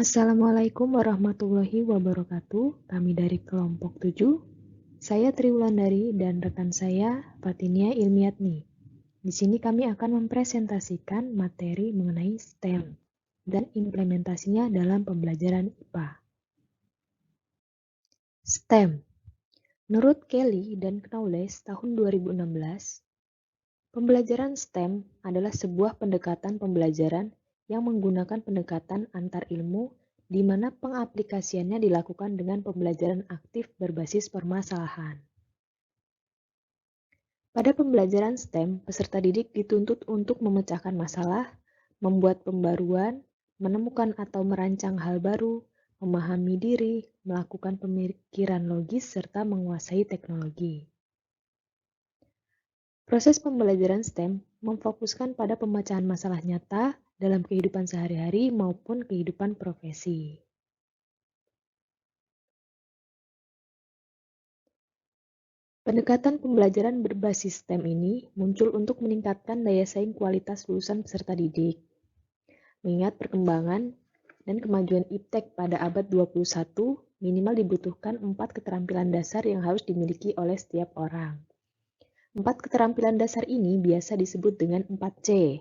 Assalamualaikum warahmatullahi wabarakatuh. Kami dari kelompok 7. Saya Triwulandari dan rekan saya Fatinia Ilmiatni. Di sini kami akan mempresentasikan materi mengenai STEM dan implementasinya dalam pembelajaran IPA. STEM. Menurut Kelly dan Knowles tahun 2016, pembelajaran STEM adalah sebuah pendekatan pembelajaran yang menggunakan pendekatan antar ilmu di mana pengaplikasiannya dilakukan dengan pembelajaran aktif berbasis permasalahan. Pada pembelajaran STEM, peserta didik dituntut untuk memecahkan masalah, membuat pembaruan, menemukan atau merancang hal baru, memahami diri, melakukan pemikiran logis, serta menguasai teknologi. Proses pembelajaran STEM memfokuskan pada pemecahan masalah nyata dalam kehidupan sehari-hari maupun kehidupan profesi. Pendekatan pembelajaran berbasis STEM ini muncul untuk meningkatkan daya saing kualitas lulusan peserta didik. Mengingat perkembangan dan kemajuan iptek pada abad 21, minimal dibutuhkan 4 keterampilan dasar yang harus dimiliki oleh setiap orang. 4 keterampilan dasar ini biasa disebut dengan 4C.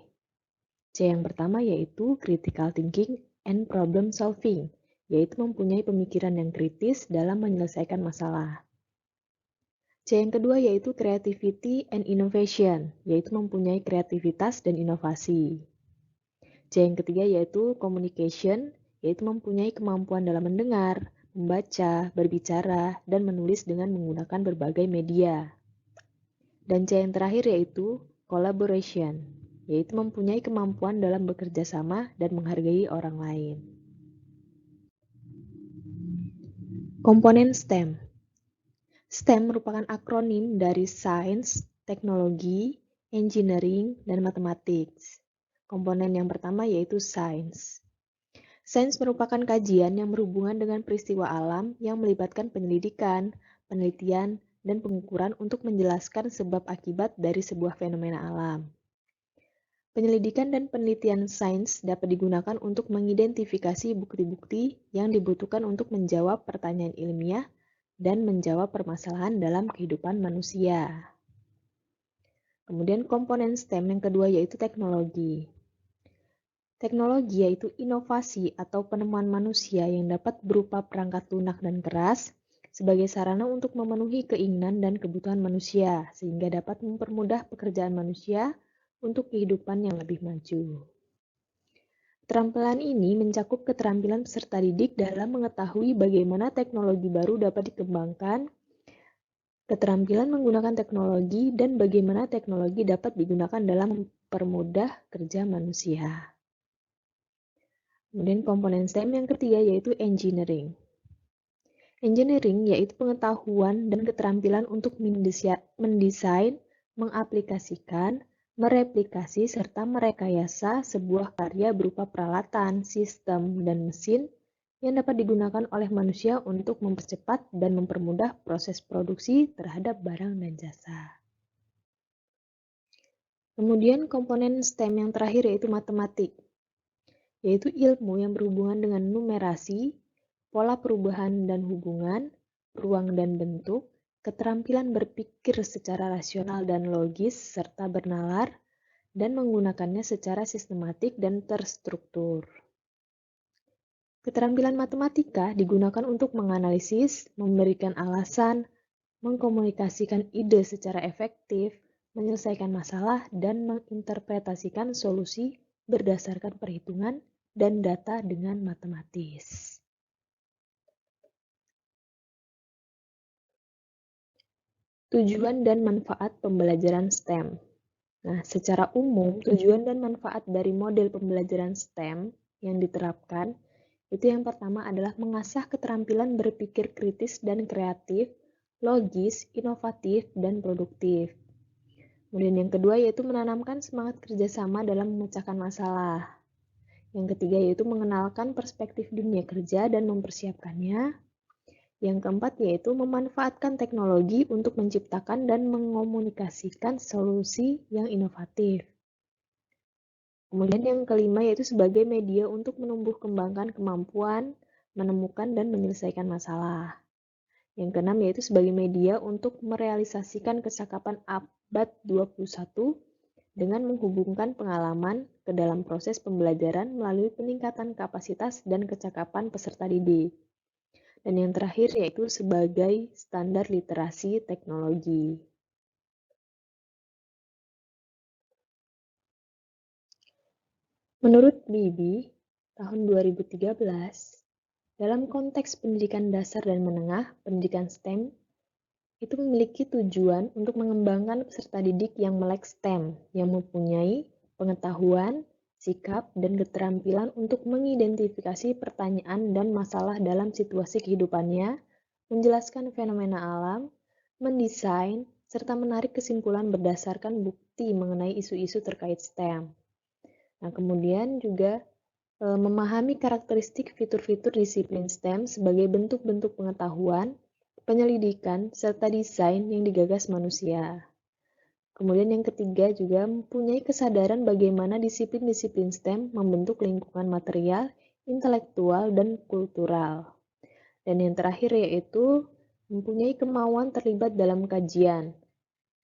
C yang pertama yaitu critical thinking and problem solving, yaitu mempunyai pemikiran yang kritis dalam menyelesaikan masalah. C yang kedua yaitu creativity and innovation, yaitu mempunyai kreativitas dan inovasi. C yang ketiga yaitu communication, yaitu mempunyai kemampuan dalam mendengar, membaca, berbicara, dan menulis dengan menggunakan berbagai media. Dan C yang terakhir yaitu collaboration, yaitu mempunyai kemampuan dalam bekerja sama dan menghargai orang lain. Komponen STEM. STEM merupakan akronim dari Science, Teknologi, Engineering, dan Mathematics. Komponen yang pertama yaitu Science. Sains merupakan kajian yang berhubungan dengan peristiwa alam yang melibatkan penyelidikan, penelitian, dan pengukuran untuk menjelaskan sebab akibat dari sebuah fenomena alam. Penyelidikan dan penelitian sains dapat digunakan untuk mengidentifikasi bukti-bukti yang dibutuhkan untuk menjawab pertanyaan ilmiah dan menjawab permasalahan dalam kehidupan manusia. Kemudian komponen STEM yang kedua yaitu teknologi. Teknologi yaitu inovasi atau penemuan manusia yang dapat berupa perangkat lunak dan keras sebagai sarana untuk memenuhi keinginan dan kebutuhan manusia sehingga dapat mempermudah pekerjaan manusia untuk kehidupan yang lebih maju. Keterampilan ini mencakup keterampilan peserta didik dalam mengetahui bagaimana teknologi baru dapat dikembangkan, keterampilan menggunakan teknologi, dan bagaimana teknologi dapat digunakan dalam mempermudah kerja manusia. Kemudian komponen STEM yang ketiga yaitu engineering. Engineering yaitu pengetahuan dan keterampilan untuk mendesain, mengaplikasikan, mereplikasi, serta merekayasa sebuah karya berupa peralatan, sistem, dan mesin yang dapat digunakan oleh manusia untuk mempercepat dan mempermudah proses produksi terhadap barang dan jasa. Kemudian komponen STEM yang terakhir yaitu matematik, yaitu ilmu yang berhubungan dengan numerasi, pola perubahan dan hubungan, ruang dan bentuk, keterampilan berpikir secara rasional dan logis, serta bernalar, dan menggunakannya secara sistematik dan terstruktur. Keterampilan matematika digunakan untuk menganalisis, memberikan alasan, mengkomunikasikan ide secara efektif, menyelesaikan masalah, dan menginterpretasikan solusi berdasarkan perhitungan dan data dengan matematis. Tujuan dan manfaat pembelajaran STEM. Nah, secara umum, tujuan dan manfaat dari model pembelajaran STEM yang diterapkan itu yang pertama adalah mengasah keterampilan berpikir kritis dan kreatif, logis, inovatif, dan produktif. Kemudian yang kedua yaitu menanamkan semangat kerjasama dalam memecahkan masalah. Yang ketiga yaitu mengenalkan perspektif dunia kerja dan mempersiapkannya. Yang keempat yaitu memanfaatkan teknologi untuk menciptakan dan mengomunikasikan solusi yang inovatif. Kemudian yang kelima yaitu sebagai media untuk menumbuh kembangkan kemampuan, menemukan dan menyelesaikan masalah. Yang keenam yaitu sebagai media untuk merealisasikan kecakapan abad 21 dengan menghubungkan pengalaman ke dalam proses pembelajaran melalui peningkatan kapasitas dan kecakapan peserta didik. Dan yang terakhir yaitu sebagai standar literasi teknologi. Menurut Bibi, tahun 2013, dalam konteks pendidikan dasar dan menengah, pendidikan STEM itu memiliki tujuan untuk mengembangkan peserta didik yang melek STEM, yang mempunyai pengetahuan, sikap, dan keterampilan untuk mengidentifikasi pertanyaan dan masalah dalam situasi kehidupannya, menjelaskan fenomena alam, mendesain, serta menarik kesimpulan berdasarkan bukti mengenai isu-isu terkait STEM. Nah, kemudian juga memahami karakteristik fitur-fitur disiplin STEM sebagai bentuk-bentuk pengetahuan, penyelidikan, serta desain yang digagas manusia. Kemudian yang ketiga juga mempunyai kesadaran bagaimana disiplin-disiplin STEM membentuk lingkungan material, intelektual, dan kultural. Dan yang terakhir yaitu mempunyai kemauan terlibat dalam kajian,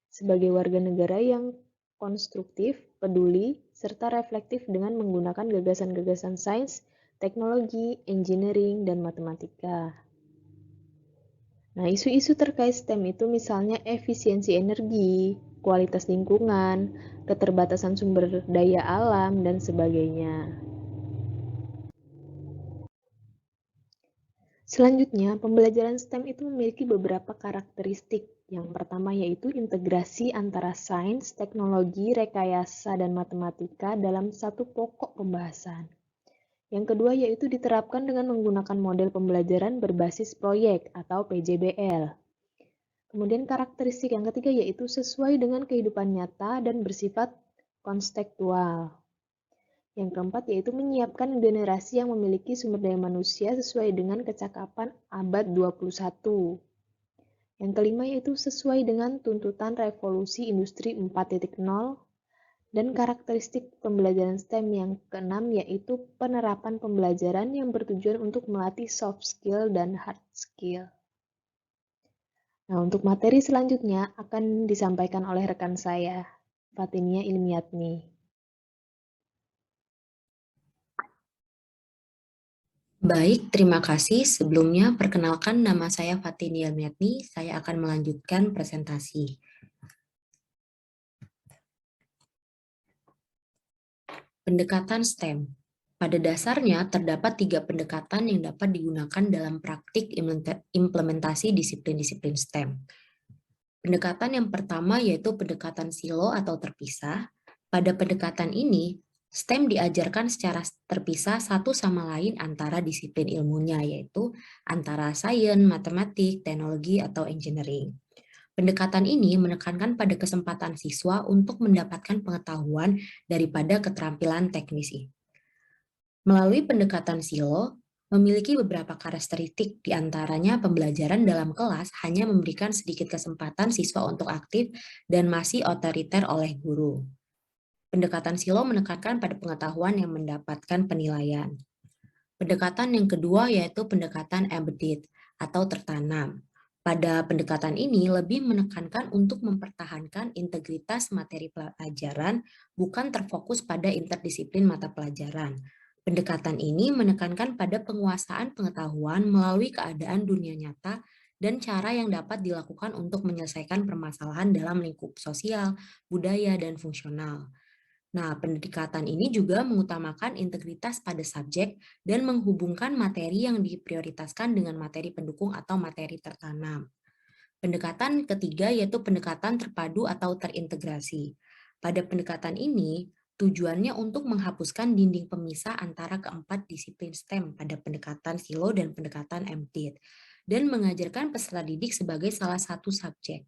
sebagai warga negara yang konstruktif, peduli, serta reflektif dengan menggunakan gagasan-gagasan sains, teknologi, engineering, dan matematika. Nah, isu-isu terkait STEM itu misalnya efisiensi energi, kualitas lingkungan, keterbatasan sumber daya alam, dan sebagainya. Selanjutnya, pembelajaran STEM itu memiliki beberapa karakteristik. Yang pertama yaitu integrasi antara sains, teknologi, rekayasa, dan matematika dalam satu pokok pembahasan. Yang kedua yaitu diterapkan dengan menggunakan model pembelajaran berbasis proyek atau PJBL. Kemudian karakteristik yang ketiga yaitu sesuai dengan kehidupan nyata dan bersifat konstekstual. Yang keempat yaitu menyiapkan generasi yang memiliki sumber daya manusia sesuai dengan kecakapan abad 21. Yang kelima yaitu sesuai dengan tuntutan revolusi industri 4.0 dan karakteristik pembelajaran STEM yang keenam yaitu penerapan pembelajaran yang bertujuan untuk melatih soft skill dan hard skill. Nah, untuk materi selanjutnya akan disampaikan oleh rekan saya, Fatinia Ilmiatni. Baik, terima kasih. Sebelumnya, perkenalkan nama saya Fatinia Ilmiatni. Saya akan melanjutkan presentasi. Pendekatan STEM. Pada dasarnya, terdapat 3 pendekatan yang dapat digunakan dalam praktik implementasi disiplin-disiplin STEM. Pendekatan yang pertama yaitu pendekatan silo atau terpisah. Pada pendekatan ini, STEM diajarkan secara terpisah satu sama lain antara disiplin ilmunya, yaitu antara sains, matematik, teknologi, atau engineering. Pendekatan ini menekankan pada kesempatan siswa untuk mendapatkan pengetahuan daripada keterampilan teknis. Melalui pendekatan silo, memiliki beberapa karakteristik, diantaranya pembelajaran dalam kelas hanya memberikan sedikit kesempatan siswa untuk aktif dan masih otoriter oleh guru. Pendekatan silo menekankan pada pengetahuan yang mendapatkan penilaian. Pendekatan yang kedua yaitu pendekatan embedded atau tertanam. Pada pendekatan ini lebih menekankan untuk mempertahankan integritas materi pelajaran, bukan terfokus pada interdisiplin mata pelajaran. Pendekatan ini menekankan pada penguasaan pengetahuan melalui keadaan dunia nyata dan cara yang dapat dilakukan untuk menyelesaikan permasalahan dalam lingkup sosial, budaya, dan fungsional. Nah, pendekatan ini juga mengutamakan integritas pada subjek dan menghubungkan materi yang diprioritaskan dengan materi pendukung atau materi tertanam. Pendekatan ketiga yaitu pendekatan terpadu atau terintegrasi. Pada pendekatan ini, tujuannya untuk menghapuskan dinding pemisah antara keempat disiplin STEM pada pendekatan silo dan pendekatan embedded, dan mengajarkan peserta didik sebagai salah satu subjek.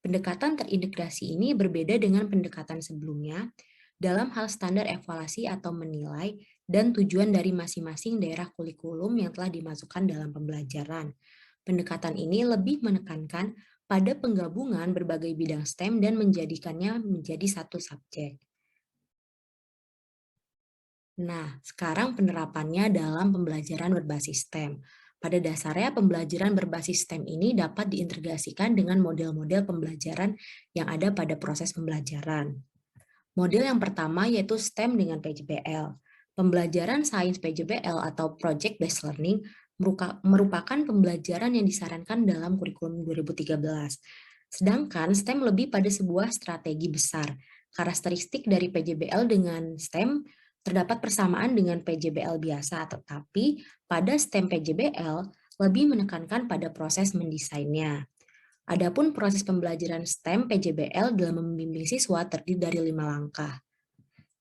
Pendekatan terintegrasi ini berbeda dengan pendekatan sebelumnya, dalam hal standar evaluasi atau menilai dan tujuan dari masing-masing daerah kurikulum yang telah dimasukkan dalam pembelajaran. Pendekatan ini lebih menekankan pada penggabungan berbagai bidang STEM dan menjadikannya menjadi satu subjek. Nah, sekarang penerapannya dalam pembelajaran berbasis STEM. Pada dasarnya, pembelajaran berbasis STEM ini dapat diintegrasikan dengan model-model pembelajaran yang ada pada proses pembelajaran. Model yang pertama yaitu STEM dengan PJBL. Pembelajaran sains PJBL atau Project Based Learning merupakan pembelajaran yang disarankan dalam kurikulum 2013. Sedangkan STEM lebih pada sebuah strategi besar. Karakteristik dari PJBL dengan STEM terdapat persamaan dengan PJBL biasa, tetapi pada STEM PJBL lebih menekankan pada proses mendesainnya. Adapun proses pembelajaran STEM PJBL dalam membimbing siswa terdiri dari 5 langkah.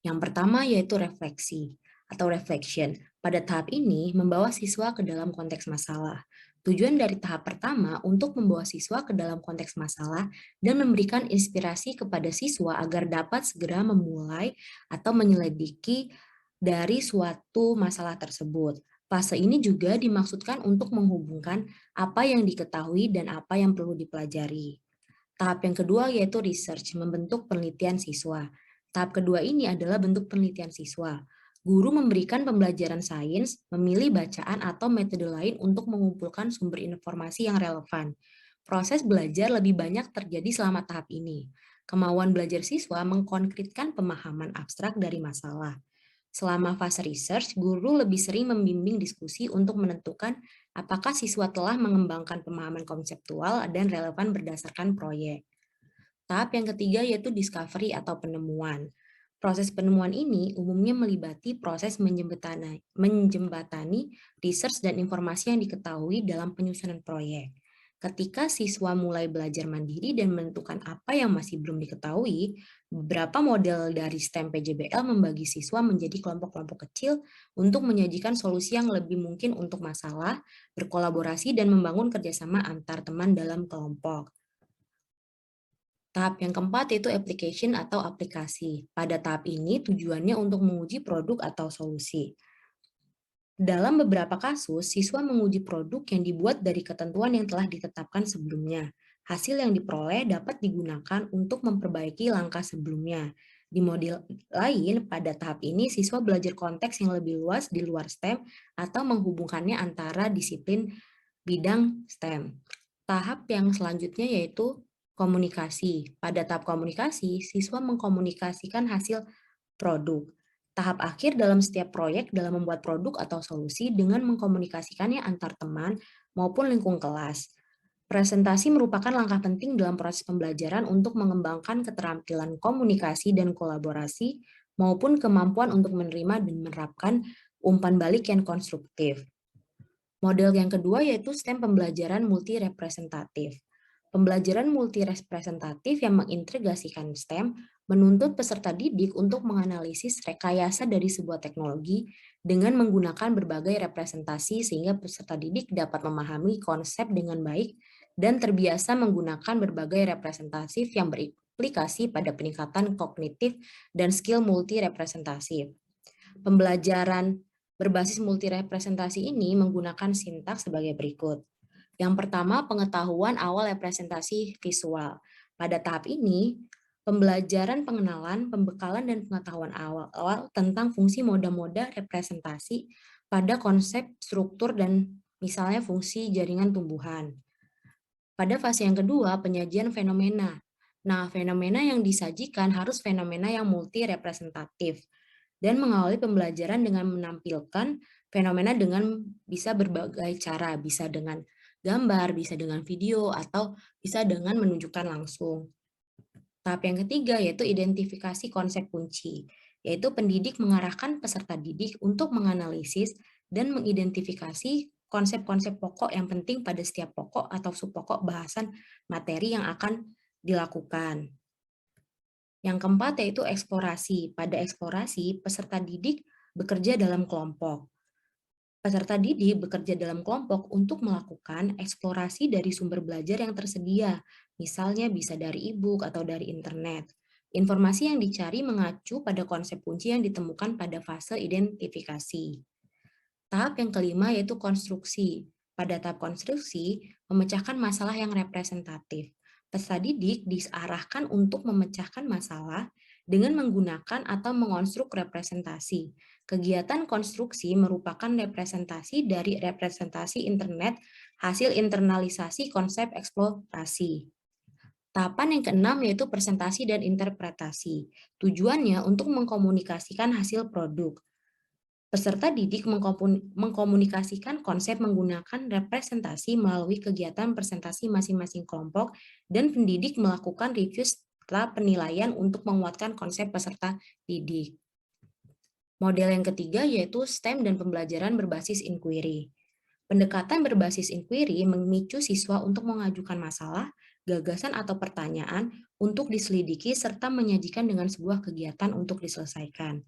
Yang pertama yaitu refleksi atau reflection. Pada tahap ini, membawa siswa ke dalam konteks masalah. Tujuan dari tahap pertama untuk membawa siswa ke dalam konteks masalah dan memberikan inspirasi kepada siswa agar dapat segera memulai atau menyelidiki dari suatu masalah tersebut. Fase ini juga dimaksudkan untuk menghubungkan apa yang diketahui dan apa yang perlu dipelajari. Tahap yang kedua yaitu research, membentuk penelitian siswa. Tahap kedua ini adalah bentuk penelitian siswa. Guru memberikan pembelajaran sains, memilih bacaan atau metode lain untuk mengumpulkan sumber informasi yang relevan. Proses belajar lebih banyak terjadi selama tahap ini. Kemauan belajar siswa mengkonkretkan pemahaman abstrak dari masalah. Selama fase research, guru lebih sering membimbing diskusi untuk menentukan apakah siswa telah mengembangkan pemahaman konseptual dan relevan berdasarkan proyek. Tahap yang ketiga yaitu discovery atau penemuan. Proses penemuan ini umumnya melibati proses menjembatani research dan informasi yang diketahui dalam penyusunan proyek. Ketika siswa mulai belajar mandiri dan menentukan apa yang masih belum diketahui, beberapa model dari STEM PJBL membagi siswa menjadi kelompok-kelompok kecil untuk menyajikan solusi yang lebih mungkin untuk masalah, berkolaborasi, dan membangun kerjasama antar teman dalam kelompok. Tahap yang keempat yaitu application atau aplikasi. Pada tahap ini tujuannya untuk menguji produk atau solusi. Dalam beberapa kasus, siswa menguji produk yang dibuat dari ketentuan yang telah ditetapkan sebelumnya. Hasil yang diperoleh dapat digunakan untuk memperbaiki langkah sebelumnya. Di model lain, pada tahap ini siswa belajar konteks yang lebih luas di luar STEM atau menghubungkannya antara disiplin bidang STEM. Tahap yang selanjutnya yaitu komunikasi. Pada tahap komunikasi, siswa mengkomunikasikan hasil produk. Tahap akhir dalam setiap proyek dalam membuat produk atau solusi dengan mengkomunikasikannya antar teman maupun lingkung kelas. Presentasi merupakan langkah penting dalam proses pembelajaran untuk mengembangkan keterampilan komunikasi dan kolaborasi maupun kemampuan untuk menerima dan menerapkan umpan balik yang konstruktif. Model yang kedua yaitu STEM pembelajaran multi-representatif. Pembelajaran multi-representatif yang mengintegrasikan STEM menuntut peserta didik untuk menganalisis rekayasa dari sebuah teknologi dengan menggunakan berbagai representasi sehingga peserta didik dapat memahami konsep dengan baik dan terbiasa menggunakan berbagai representatif yang berimplikasi pada peningkatan kognitif dan skill multi-representatif. Pembelajaran berbasis multirepresentasi ini menggunakan sintaks sebagai berikut. Yang pertama, pengetahuan awal representasi visual. Pada tahap ini, pembelajaran pengenalan, pembekalan, dan pengetahuan awal tentang fungsi moda-moda representasi pada konsep struktur dan misalnya fungsi jaringan tumbuhan. Pada fase yang kedua, penyajian fenomena. Nah, fenomena yang disajikan harus fenomena yang multi-representatif dan mengawali pembelajaran dengan menampilkan fenomena dengan bisa berbagai cara, bisa dengan gambar, bisa dengan video, atau bisa dengan menunjukkan langsung. Tahap yang ketiga yaitu identifikasi konsep kunci, yaitu pendidik mengarahkan peserta didik untuk menganalisis dan mengidentifikasi konsep-konsep pokok yang penting pada setiap pokok atau subpokok bahasan materi yang akan dilakukan. Yang keempat yaitu eksplorasi. Pada eksplorasi, peserta didik bekerja dalam kelompok. Peserta didik bekerja dalam kelompok untuk melakukan eksplorasi dari sumber belajar yang tersedia, misalnya bisa dari e-book atau dari internet. Informasi yang dicari mengacu pada konsep kunci yang ditemukan pada fase identifikasi. Tahap yang kelima yaitu konstruksi. Pada tahap konstruksi, memecahkan masalah yang representatif. Peserta didik diarahkan untuk memecahkan masalah dengan menggunakan atau mengonstruk representasi. Kegiatan konstruksi merupakan representasi dari representasi internet hasil internalisasi konsep eksplorasi. Tahapan yang keenam yaitu presentasi dan interpretasi. Tujuannya untuk mengkomunikasikan hasil produk. Peserta didik mengkomunikasikan konsep menggunakan representasi melalui kegiatan presentasi masing-masing kelompok dan pendidik melakukan review setelah penilaian untuk menguatkan konsep peserta didik. Model yang ketiga yaitu STEM dan pembelajaran berbasis inquiry. Pendekatan berbasis inquiry memicu siswa untuk mengajukan masalah, gagasan atau pertanyaan untuk diselidiki serta menyajikan dengan sebuah kegiatan untuk diselesaikan.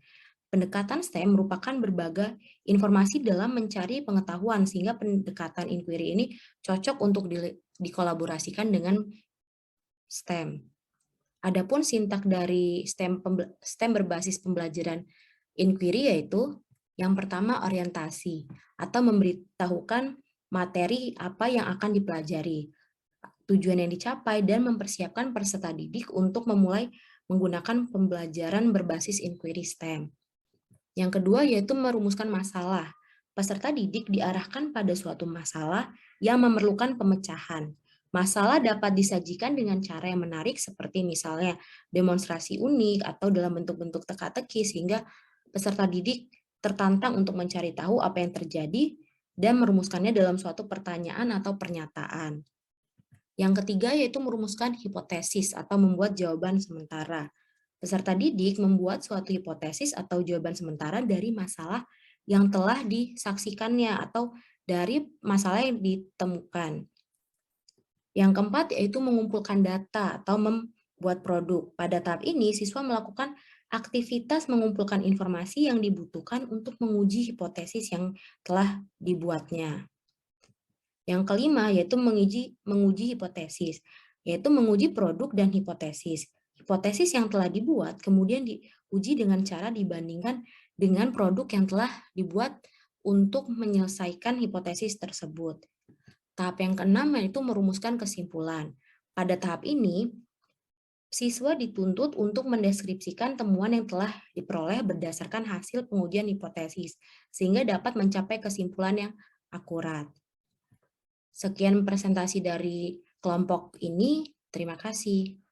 Pendekatan STEM merupakan berbagai informasi dalam mencari pengetahuan sehingga pendekatan inquiry ini cocok untuk dikolaborasikan dengan STEM. Adapun sintak dari STEM berbasis pembelajaran inquiry yaitu yang pertama orientasi atau memberitahukan materi apa yang akan dipelajari, tujuan yang dicapai, dan mempersiapkan peserta didik untuk memulai menggunakan pembelajaran berbasis inquiry STEM. Yang kedua yaitu merumuskan masalah. Peserta didik diarahkan pada suatu masalah yang memerlukan pemecahan. Masalah dapat disajikan dengan cara yang menarik seperti misalnya demonstrasi unik atau dalam bentuk-bentuk teka-teki sehingga peserta didik tertantang untuk mencari tahu apa yang terjadi dan merumuskannya dalam suatu pertanyaan atau pernyataan. Yang ketiga yaitu merumuskan hipotesis atau membuat jawaban sementara. Peserta didik membuat suatu hipotesis atau jawaban sementara dari masalah yang telah disaksikannya atau dari masalah yang ditemukan. Yang keempat yaitu mengumpulkan data atau membuat produk. Pada tahap ini, siswa melakukan aktivitas mengumpulkan informasi yang dibutuhkan untuk menguji hipotesis yang telah dibuatnya. Yang kelima yaitu menguji hipotesis, yaitu menguji produk dan hipotesis. Hipotesis yang telah dibuat kemudian diuji dengan cara dibandingkan dengan produk yang telah dibuat untuk menyelesaikan hipotesis tersebut. Tahap yang keenam yaitu merumuskan kesimpulan. Pada tahap ini, siswa dituntut untuk mendeskripsikan temuan yang telah diperoleh berdasarkan hasil pengujian hipotesis, sehingga dapat mencapai kesimpulan yang akurat. Sekian presentasi dari kelompok ini. Terima kasih.